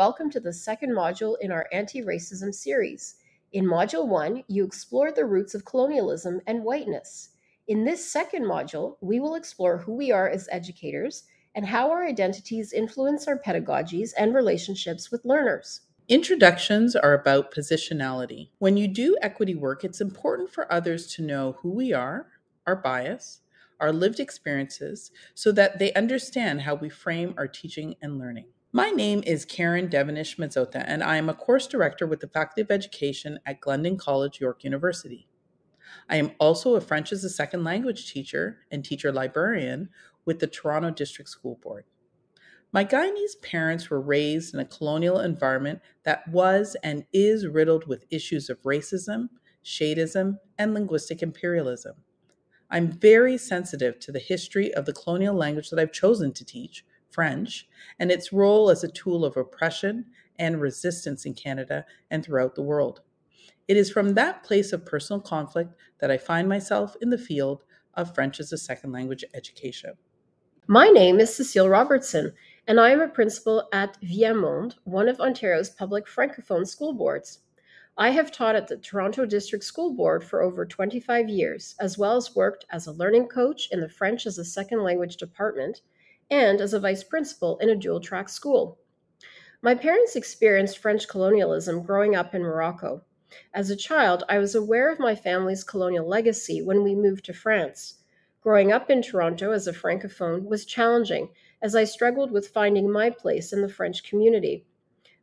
welcome to the second module in our anti-racism series. In Module 1, you explored the roots of colonialism and whiteness. In this second module, we will explore who we are as educators and how our identities influence our pedagogies and relationships with learners. Introductions are about positionality. When you do equity work, it's important for others to know who we are, our bias, our lived experiences, so that they understand how we frame our teaching and learning. My name is Karen Devonish Mazzota, and I am a course director with the Faculty of Education at Glendon College, York University. I am also a French as a second language teacher and teacher librarian with the Toronto District School Board. My Guyanese parents were raised in a colonial environment that was and is riddled with issues of racism, shadeism, and linguistic imperialism. I'm very sensitive to the history of the colonial language that I've chosen to teach, French, and its role as a tool of oppression and resistance in Canada and throughout the world. It is from that place of personal conflict that I find myself in the field of French as a second language education. My name is Cecile Robertson, and I am a principal at Viamonde, one of Ontario's public francophone school boards. I have taught at the Toronto District School Board for over 25 years, as well as worked as a learning coach in the French as a second language department and as a vice principal in a dual-track school. My parents experienced French colonialism growing up in Morocco. As a child, I was aware of my family's colonial legacy when we moved to France. Growing up in Toronto as a francophone was challenging, as I struggled with finding my place in the French community.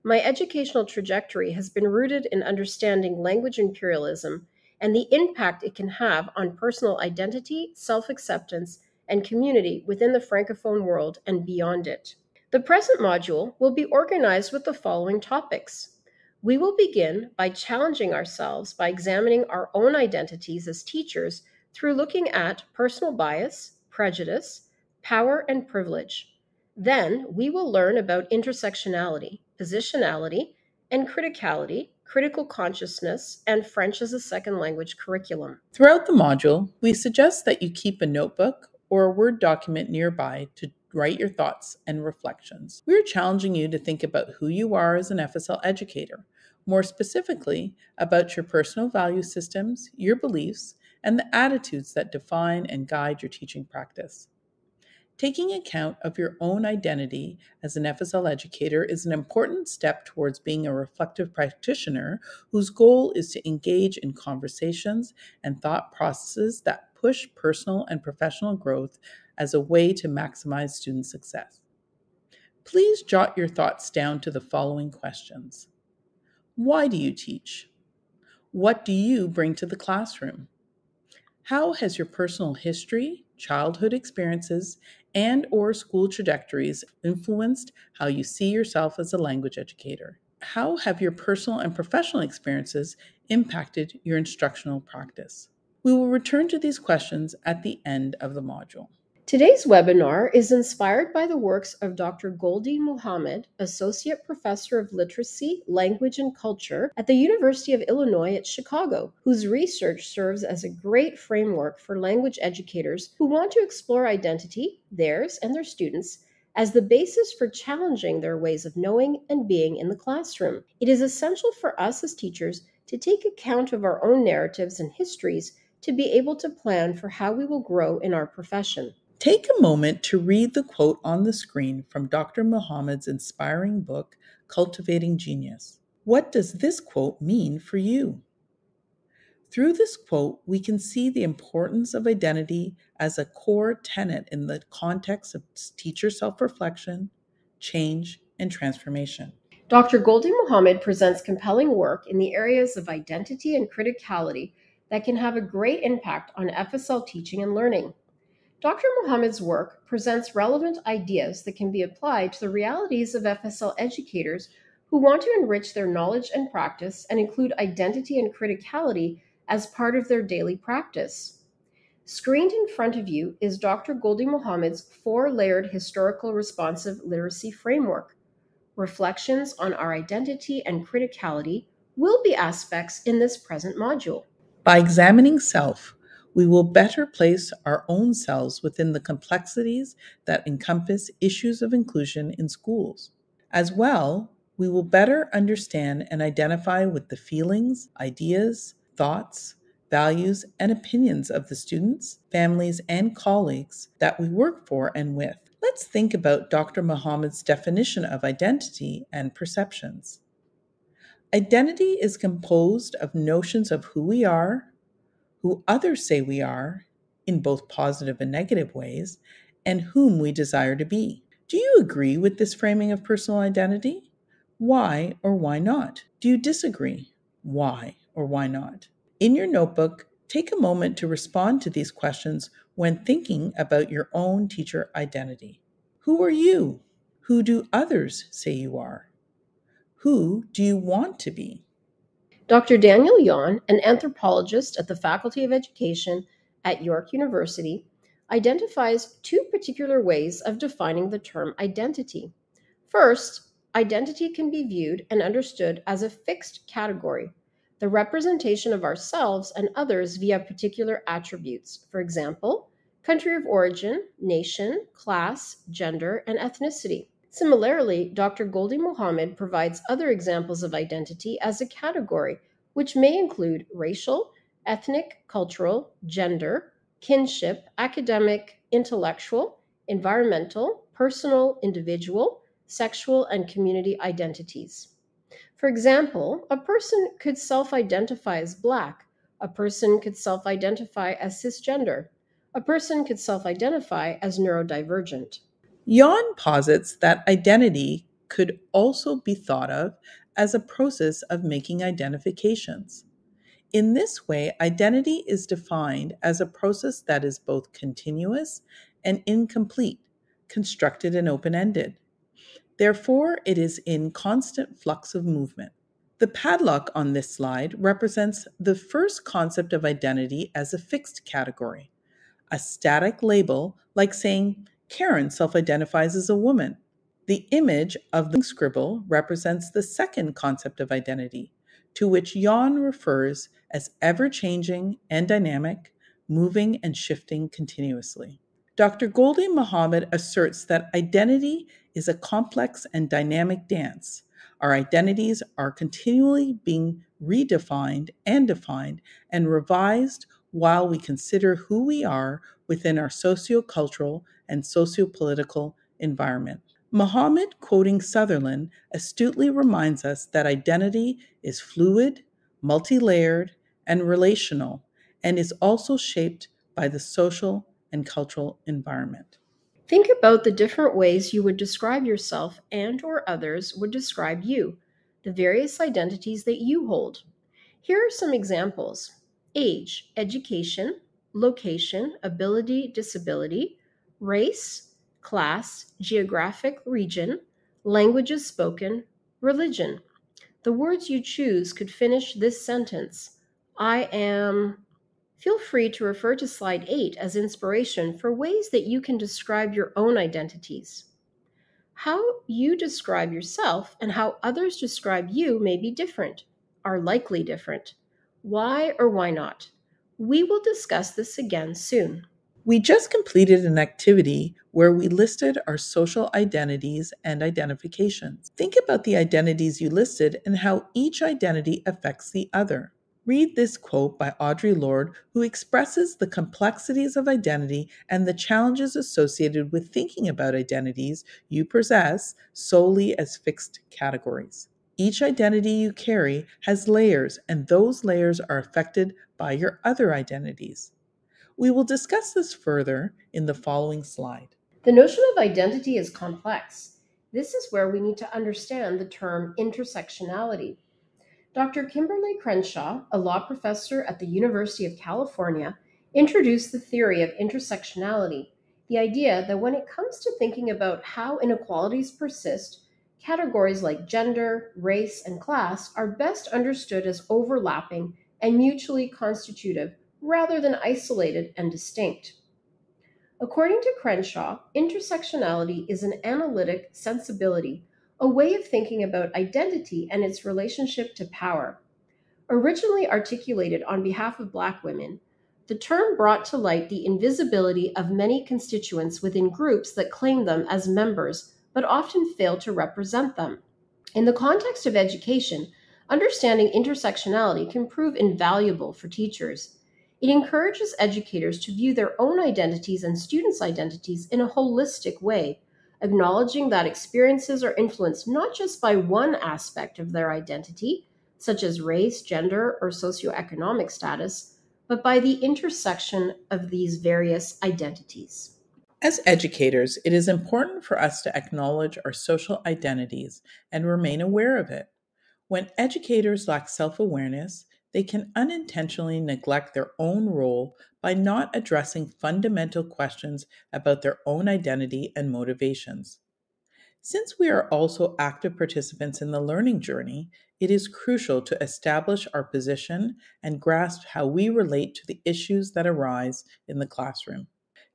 My educational trajectory has been rooted in understanding language imperialism and the impact it can have on personal identity, self-acceptance, and community within the francophone world and beyond it. The present module will be organized with the following topics. We will begin by challenging ourselves by examining our own identities as teachers through looking at personal bias, prejudice, power, and privilege. Then we will learn about intersectionality, positionality, and criticality, critical consciousness, and French as a second language curriculum. Throughout the module, we suggest that you keep a notebook or a Word document nearby to write your thoughts and reflections. We are challenging you to think about who you are as an FSL educator, more specifically about your personal value systems, your beliefs, and the attitudes that define and guide your teaching practice. Taking account of your own identity as an FSL educator is an important step towards being a reflective practitioner whose goal is to engage in conversations and thought processes that push personal and professional growth as a way to maximize student success. Please jot your thoughts down to the following questions. Why do you teach? What do you bring to the classroom? How has your personal history, childhood experiences, and/or school trajectories influenced how you see yourself as a language educator? How have your personal and professional experiences impacted your instructional practice? We will return to these questions at the end of the module. Today's webinar is inspired by the works of Dr. Goldie Mohammed, Associate Professor of Literacy, Language, and Culture at the University of Illinois at Chicago, whose research serves as a great framework for language educators who want to explore identity, theirs and their students, as the basis for challenging their ways of knowing and being in the classroom. It is essential for us as teachers to take account of our own narratives and histories to be able to plan for how we will grow in our profession. Take a moment to read the quote on the screen from Dr. Mohammed's inspiring book, Cultivating Genius. What does this quote mean for you? Through this quote, we can see the importance of identity as a core tenet in the context of teacher self-reflection, change, and transformation. Dr. Goldie Mohammed presents compelling work in the areas of identity and criticality that can have a great impact on FSL teaching and learning. Dr. Mohammed's work presents relevant ideas that can be applied to the realities of FSL educators who want to enrich their knowledge and practice and include identity and criticality as part of their daily practice. Screened in front of you is Dr. Goldie Mohammed's four-layered historical responsive literacy framework. Reflections on our identity and criticality will be aspects in this present module. By examining self, we will better place our own selves within the complexities that encompass issues of inclusion in schools. As well, We will better understand and identify with the feelings, ideas, thoughts, values, and opinions of the students, families, and colleagues that we work for and with. Let's think about Dr. Muhammad's definition of identity and perceptions. Identity is composed of notions of who we are, who others say we are, in both positive and negative ways, and whom we desire to be. Do you agree with this framing of personal identity? Why or why not? Do you disagree? Why or why not? In your notebook, take a moment to respond to these questions when thinking about your own teacher identity. Who are you? Who do others say you are? Who do you want to be? Dr. Daniel Yon, an anthropologist at the Faculty of Education at York University, identifies two particular ways of defining the term identity. First, identity can be viewed and understood as a fixed category, the representation of ourselves and others via particular attributes, for example, country of origin, nation, class, gender, and ethnicity. Similarly, Dr. Goldie Mohammed provides other examples of identity as a category, which may include racial, ethnic, cultural, gender, kinship, academic, intellectual, environmental, personal, individual, sexual, and community identities. For example, a person could self identify as Black, a person could self identify as cisgender, a person could self identify as neurodivergent. Jan posits that identity could also be thought of as a process of making identifications. In this way, identity is defined as a process that is both continuous and incomplete, constructed and open ended. Therefore, it is in constant flux of movement. The padlock on this slide represents the first concept of identity as a fixed category, a static label like saying Karen self identifies as a woman. The image of the scribble represents the second concept of identity, to which Jan refers as ever changing and dynamic, moving and shifting continuously. Dr. Goldie Mohammed asserts that identity is a complex and dynamic dance. Our identities are continually being redefined and defined and revised while we consider who we are within our sociocultural and sociopolitical environment. Mohammed, quoting Sutherland, astutely reminds us that identity is fluid, multi-layered, and relational, and is also shaped by the social and cultural environment. Think about the different ways you would describe yourself and or others would describe you, the various identities that you hold. Here are some examples. Age, education, location, ability, disability, race, class, geographic region, languages spoken, religion. The words you choose could finish this sentence. I am. Feel free to refer to slide 8 as inspiration for ways that you can describe your own identities. How you describe yourself and how others describe you may be different, are likely different. Why or why not? We will discuss this again soon. We just completed an activity where we listed our social identities and identifications. Think about the identities you listed and how each identity affects the other. Read this quote by Audre Lorde, who expresses the complexities of identity and the challenges associated with thinking about identities you possess solely as fixed categories. Each identity you carry has layers, and those layers are affected by your other identities. We will discuss this further in the following slide. The notion of identity is complex. This is where we need to understand the term intersectionality. Dr. Kimberly Crenshaw, a law professor at the University of California, introduced the theory of intersectionality, the idea that when it comes to thinking about how inequalities persist, categories like gender, race, and class are best understood as overlapping and mutually constitutive rather than isolated and distinct. According to Crenshaw, intersectionality is an analytic sensibility, a way of thinking about identity and its relationship to power. Originally articulated on behalf of Black women, the term brought to light the invisibility of many constituents within groups that claim them as members but often fail to represent them. In the context of education, understanding intersectionality can prove invaluable for teachers. It encourages educators to view their own identities and students' identities in a holistic way, acknowledging that experiences are influenced not just by one aspect of their identity, such as race, gender, or socioeconomic status, but by the intersection of these various identities. As educators, it is important for us to acknowledge our social identities and remain aware of it. When educators lack self awareness, they can unintentionally neglect their own role by not addressing fundamental questions about their own identity and motivations. Since we are also active participants in the learning journey, it is crucial to establish our position and grasp how we relate to the issues that arise in the classroom.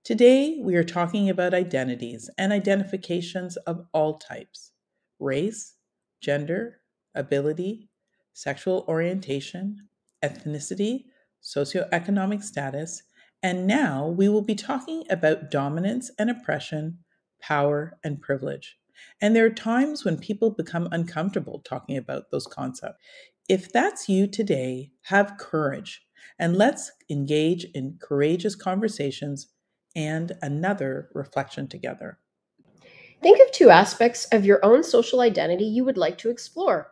Today, we are talking about identities and identifications of all types: race, gender, ability, sexual orientation, ethnicity, socioeconomic status, and now we will be talking about dominance and oppression, power and privilege. And there are times when people become uncomfortable talking about those concepts. If that's you today, have courage and let's engage in courageous conversations and another reflection together. Think of two aspects of your own social identity you would like to explore.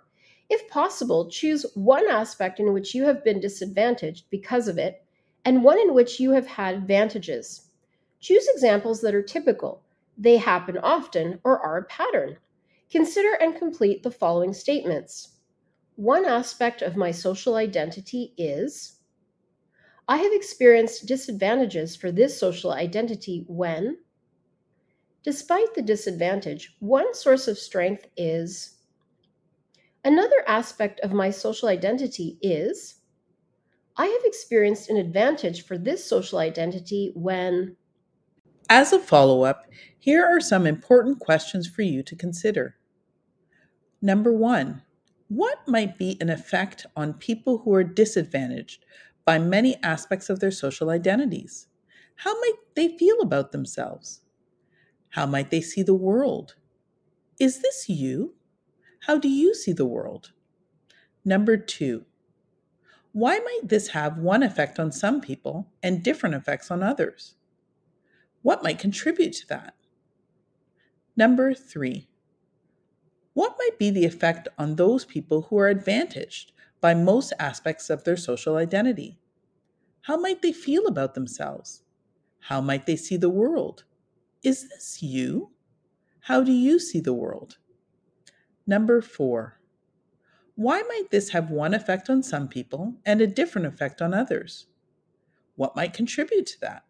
If possible, choose one aspect in which you have been disadvantaged because of it, and one in which you have had advantages. Choose examples that are typical, they happen often, or are a pattern. Consider and complete the following statements. One aspect of my social identity is I have experienced disadvantages for this social identity when despite the disadvantage, one source of strength is another aspect of my social identity is I have experienced an advantage for this social identity when. As a follow up, here are some important questions for you to consider. Number one, what might be an effect on people who are disadvantaged by many aspects of their social identities? How might they feel about themselves? How might they see the world? Is this you? How do you see the world? Number two, why might this have one effect on some people and different effects on others? What might contribute to that? Number three, what might be the effect on those people who are advantaged by most aspects of their social identity? How might they feel about themselves? How might they see the world? Is this you? How do you see the world? Number four, why might this have one effect on some people and a different effect on others? What might contribute to that?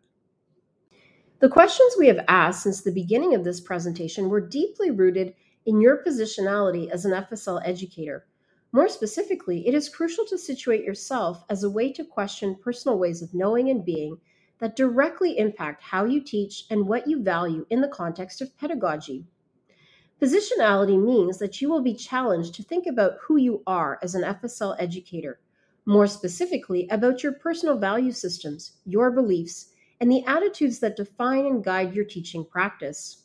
The questions we have asked since the beginning of this presentation were deeply rooted in your positionality as an FSL educator. More specifically, it is crucial to situate yourself as a way to question personal ways of knowing and being that directly impact how you teach and what you value in the context of pedagogy. Positionality means that you will be challenged to think about who you are as an FSL educator, more specifically about your personal value systems, your beliefs, and the attitudes that define and guide your teaching practice.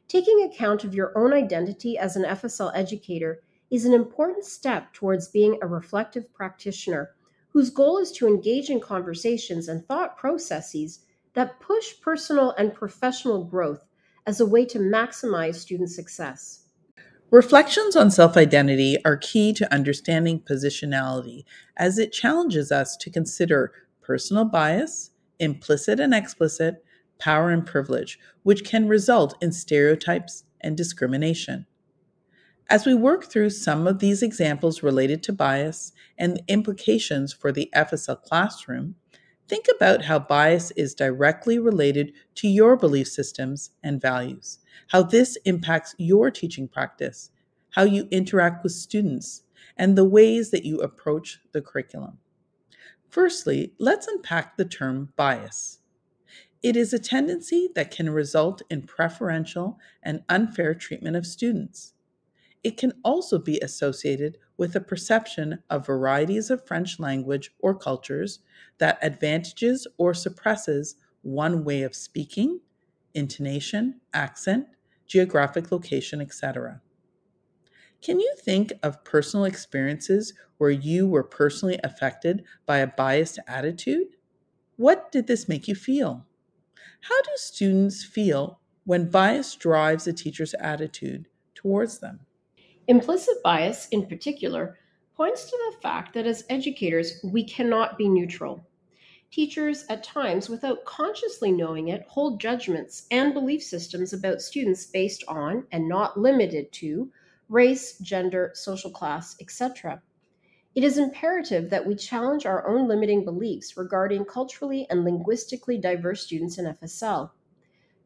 Taking account of your own identity as an FSL educator is an important step towards being a reflective practitioner whose goal is to engage in conversations and thought processes that push personal and professional growth as a way to maximize student success. Reflections on self identity are key to understanding positionality as it challenges us to consider personal bias, implicit and explicit, power and privilege, which can result in stereotypes and discrimination. As we work through some of these examples related to bias and the implications for the FSL classroom, think about how bias is directly related to your belief systems and values, how this impacts your teaching practice, how you interact with students, and the ways that you approach the curriculum. Firstly, let's unpack the term bias. It is a tendency that can result in preferential and unfair treatment of students. It can also be associated with a perception of varieties of French language or cultures that advantages or suppresses one way of speaking, intonation, accent, geographic location, etc. Can you think of personal experiences where you were personally affected by a biased attitude? What did this make you feel? How do students feel when bias drives a teacher's attitude towards them? Implicit bias, in particular, points to the fact that as educators, we cannot be neutral. Teachers, at times, without consciously knowing it, hold judgments and belief systems about students based on, and not limited to, race, gender, social class, etc. It is imperative that we challenge our own limiting beliefs regarding culturally and linguistically diverse students in FSL.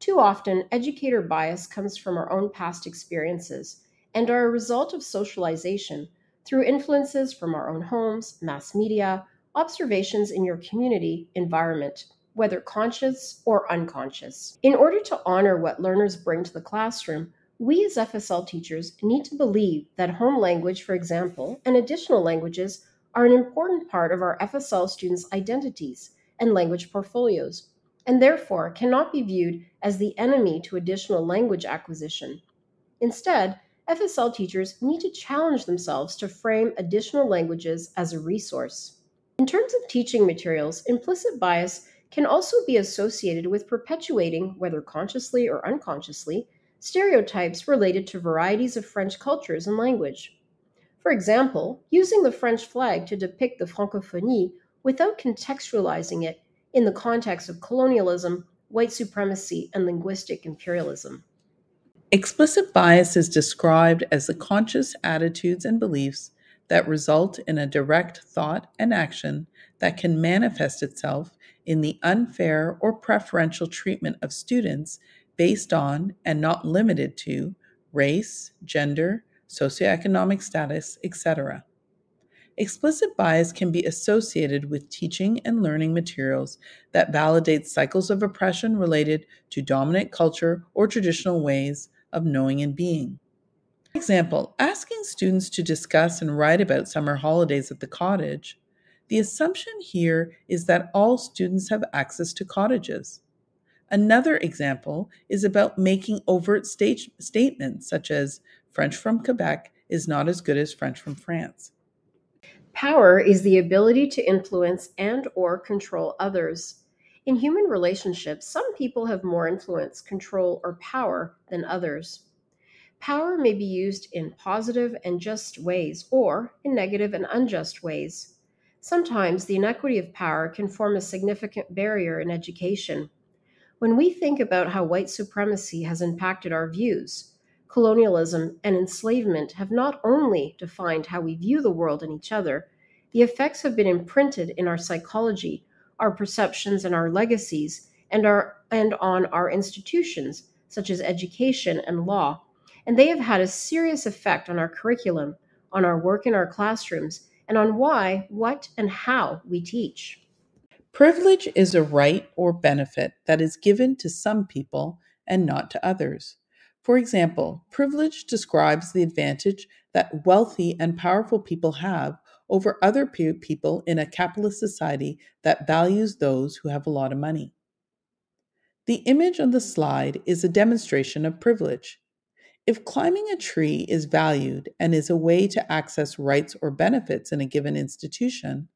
Too often, educator bias comes from our own past experiences and are a result of socialization through influences from our own homes, mass media, observations in your community environment, whether conscious or unconscious. In order to honor what learners bring to the classroom, we as FSL teachers need to believe that home language, for example, and additional languages are an important part of our FSL students' identities and language portfolios, and therefore cannot be viewed as the enemy to additional language acquisition. Instead, FSL teachers need to challenge themselves to frame additional languages as a resource. In terms of teaching materials, implicit bias can also be associated with perpetuating, whether consciously or unconsciously, stereotypes related to varieties of French cultures and language. For example, using the French flag to depict the francophonie without contextualizing it in the context of colonialism, white supremacy, and linguistic imperialism. Explicit bias is described as the conscious attitudes and beliefs that result in a direct thought and action that can manifest itself in the unfair or preferential treatment of students based on and not limited to race, gender, socioeconomic status, etc. Explicit bias can be associated with teaching and learning materials that validate cycles of oppression related to dominant culture or traditional ways of knowing and being. For example, asking students to discuss and write about summer holidays at the cottage, the assumption here is that all students have access to cottages. Another example is about making overt statements such as French from Quebec is not as good as French from France. Power is the ability to influence and or control others. In human relationships, some people have more influence, control, or power than others. Power may be used in positive and just ways or in negative and unjust ways. Sometimes the inequity of power can form a significant barrier in education. When we think about how white supremacy has impacted our views, colonialism and enslavement have not only defined how we view the world and each other, the effects have been imprinted in our psychology, our perceptions and our legacies, and on our institutions, such as education and law. And they have had a serious effect on our curriculum, on our work in our classrooms, and on why, what, and how we teach. Privilege is a right or benefit that is given to some people and not to others. For example, privilege describes the advantage that wealthy and powerful people have over other people in a capitalist society that values those who have a lot of money. The image on the slide is a demonstration of privilege. If climbing a tree is valued and is a way to access rights or benefits in a given institution,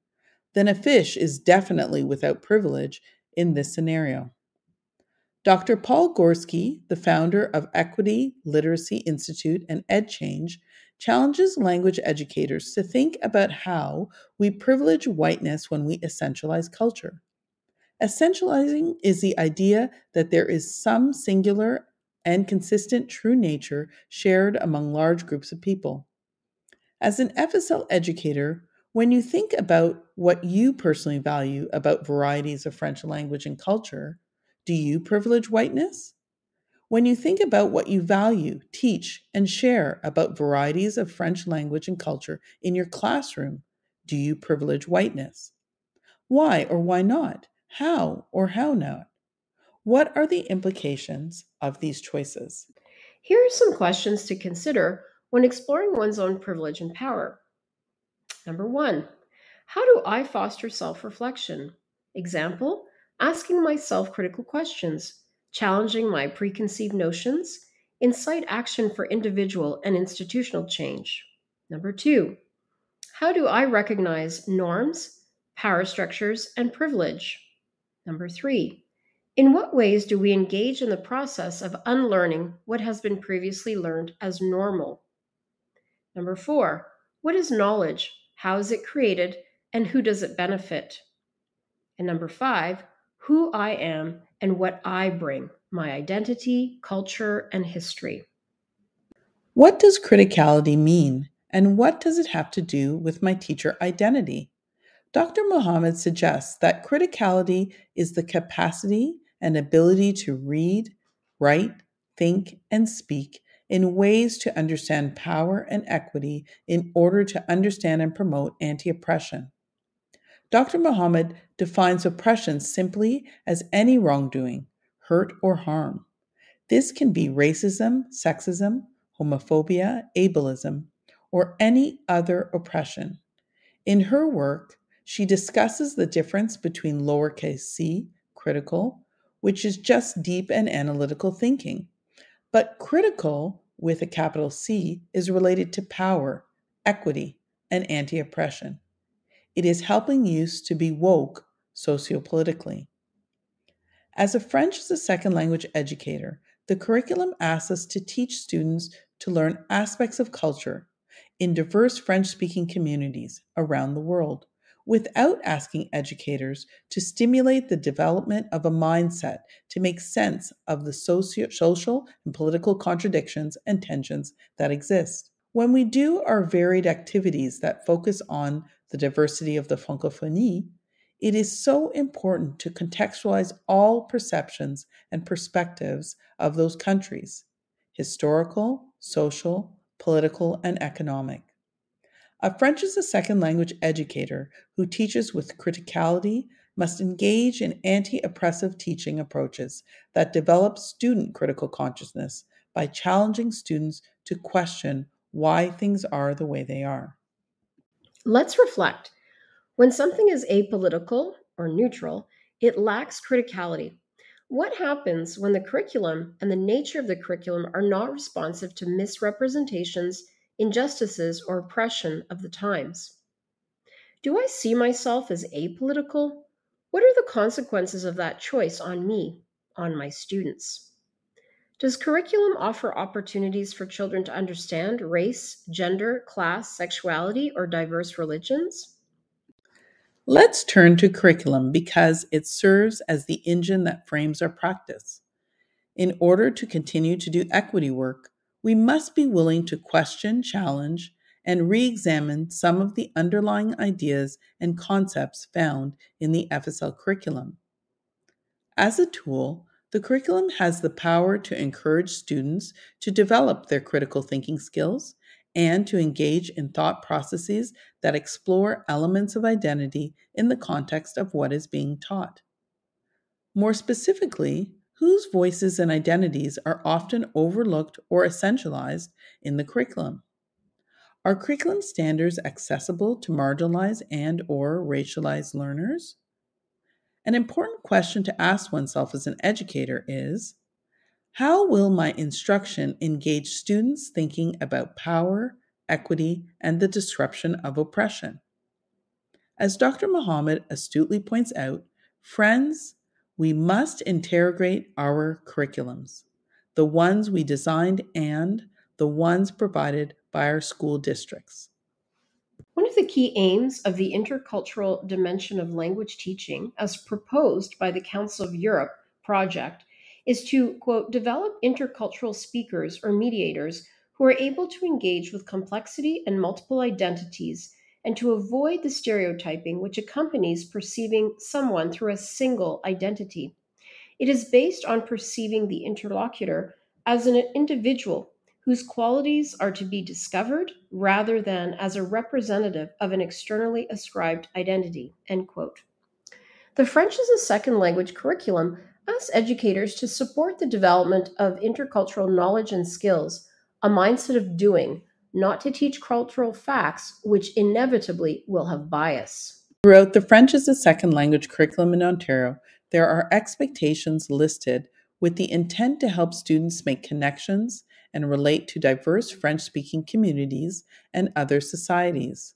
then a fish is definitely without privilege in this scenario. Dr. Paul Gorski, the founder of Equity Literacy Institute and EdChange, challenges language educators to think about how we privilege whiteness when we essentialize culture. Essentializing is the idea that there is some singular and consistent true nature shared among large groups of people. As an FSL educator, when you think about what you personally value about varieties of French language and culture, do you privilege whiteness? When you think about what you value, teach, and share about varieties of French language and culture in your classroom, do you privilege whiteness? Why or why not? How or how not? What are the implications of these choices? Here are some questions to consider when exploring one's own privilege and power. Number one, how do I foster self reflection? Example, asking myself critical questions, challenging my preconceived notions, incite action for individual and institutional change? Number two, how do I recognize norms, power structures, and privilege? Number three, in what ways do we engage in the process of unlearning what has been previously learned as normal? Number four, what is knowledge? How is it created? And who does it benefit? And number five, who I am and what I bring, my identity, culture, and history. What does criticality mean, and what does it have to do with my teacher identity? Dr. Mohammed suggests that criticality is the capacity and ability to read, write, think, and speak in ways to understand power and equity in order to understand and promote anti oppression. Dr. Mohammed defines oppression simply as any wrongdoing, hurt, or harm. This can be racism, sexism, homophobia, ableism, or any other oppression. In her work, she discusses the difference between lowercase c, critical, which is just deep and analytical thinking, but critical with a capital C is related to power, equity, and anti oppression. It is helping youth to be woke sociopolitically. As a French as a second language educator, the curriculum asks us to teach students to learn aspects of culture in diverse French speaking communities around the world without asking educators to stimulate the development of a mindset to make sense of the social and political contradictions and tensions that exist. When we do our varied activities that focus on the diversity of the francophonie, it is so important to contextualize all perceptions and perspectives of those countries historical, social, political, and economic. A French as a second language educator who teaches with criticality must engage in anti oppressive teaching approaches that develop student critical consciousness by challenging students to question why things are the way they are. Let's reflect. When something is apolitical or neutral, it lacks criticality. What happens when the curriculum and the nature of the curriculum are not responsive to misrepresentations, injustices, or oppression of the times? Do I see myself as apolitical? What are the consequences of that choice on me, on my students? Does curriculum offer opportunities for children to understand race, gender, class, sexuality, or diverse religions? Let's turn to curriculum because it serves as the engine that frames our practice. In order to continue to do equity work, we must be willing to question, challenge, and re examine some of the underlying ideas and concepts found in the FSL curriculum. As a tool, the curriculum has the power to encourage students to develop their critical thinking skills and to engage in thought processes that explore elements of identity in the context of what is being taught. More specifically, whose voices and identities are often overlooked or essentialized in the curriculum? Are curriculum standards accessible to marginalized and or racialized learners? An important question to ask oneself as an educator is, how will my instruction engage students thinking about power, equity, and the disruption of oppression? As Dr. Muhammad astutely points out, friends, we must interrogate our curriculums, the ones we designed and the ones provided by our school districts. One of the key aims of the intercultural dimension of language teaching, as proposed by the Council of Europe project, is to, quote, develop intercultural speakers or mediators who are able to engage with complexity and multiple identities and to avoid the stereotyping which accompanies perceiving someone through a single identity. It is based on perceiving the interlocutor as an individual whose qualities are to be discovered rather than as a representative of an externally ascribed identity. End quote. The French as a second language curriculum asks educators to support the development of intercultural knowledge and skills, a mindset of doing, not to teach cultural facts which inevitably will have bias. Throughout the French as a second language curriculum in Ontario, there are expectations listed with the intent to help students make connections and relate to diverse French-speaking communities and other societies.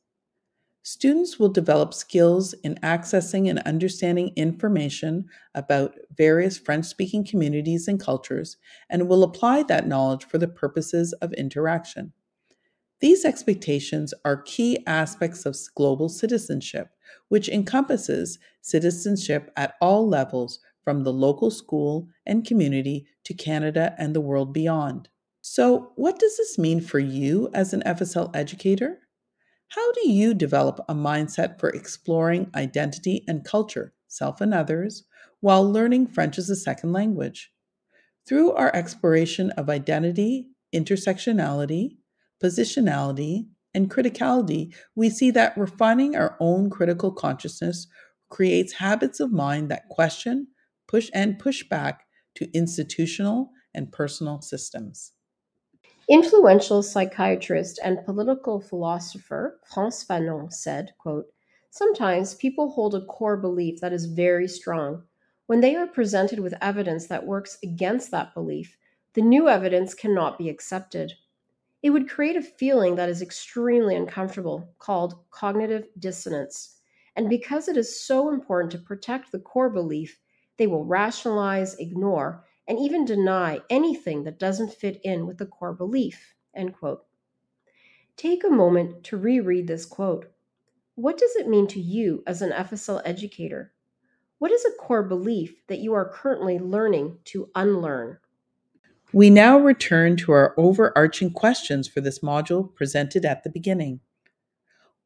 Students will develop skills in accessing and understanding information about various French-speaking communities and cultures and will apply that knowledge for the purposes of interaction. These expectations are key aspects of global citizenship, which encompasses citizenship at all levels, from the local school and community to Canada and the world beyond. So, what does this mean for you as an FSL educator? How do you develop a mindset for exploring identity and culture, self and others, while learning French as a second language? Through our exploration of identity, intersectionality, positionality, and criticality, we see that refining our own critical consciousness creates habits of mind that question, push back to institutional and personal systems. Influential psychiatrist and political philosopher Frantz Fanon said, quote, "Sometimes people hold a core belief that is very strong. When they are presented with evidence that works against that belief, the new evidence cannot be accepted. It would create a feeling that is extremely uncomfortable, called cognitive dissonance. And because it is so important to protect the core belief, they will rationalize, ignore, and even deny anything that doesn't fit in with the core belief." End quote. Take a moment to reread this quote. What does it mean to you as an FSL educator? What is a core belief that you are currently learning to unlearn? We now return to our overarching questions for this module presented at the beginning.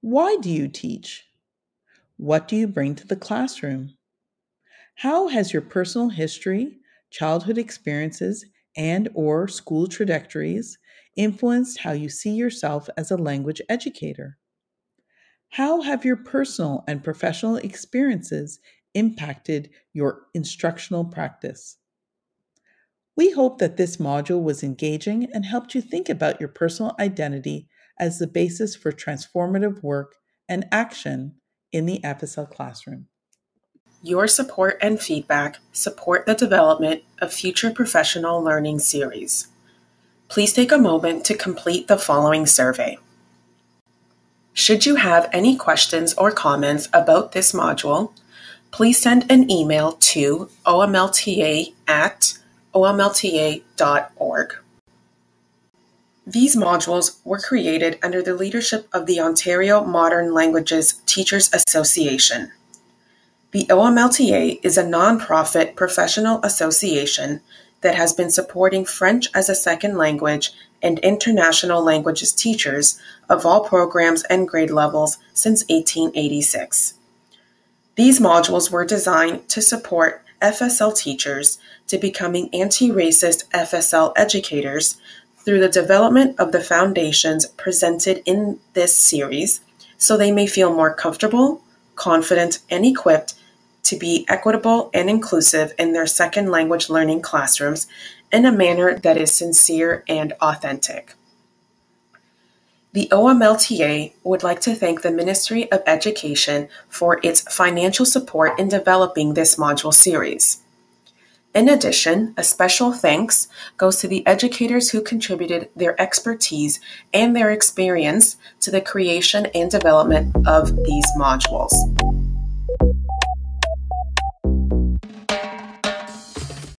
Why do you teach? What do you bring to the classroom? How has your personal history, childhood experiences, and/or school trajectories influenced how you see yourself as a language educator? How have your personal and professional experiences impacted your instructional practice? We hope that this module was engaging and helped you think about your personal identity as the basis for transformative work and action in the FSL classroom. Your support and feedback support the development of future professional learning series. Please take a moment to complete the following survey. Should you have any questions or comments about this module, please send an email to omlta@omlta.org. These modules were created under the leadership of the Ontario Modern Languages Teachers Association. The OMLTA is a non-profit professional association that has been supporting French as a second language and international languages teachers of all programs and grade levels since 1886. These modules were designed to support FSL teachers to becoming anti-racist FSL educators through the development of the foundations presented in this series so they may feel more comfortable, confident, and equipped to be equitable and inclusive in their second language learning classrooms in a manner that is sincere and authentic. The OMLTA would like to thank the Ministry of Education for its financial support in developing this module series. In addition, a special thanks goes to the educators who contributed their expertise and their experience to the creation and development of these modules.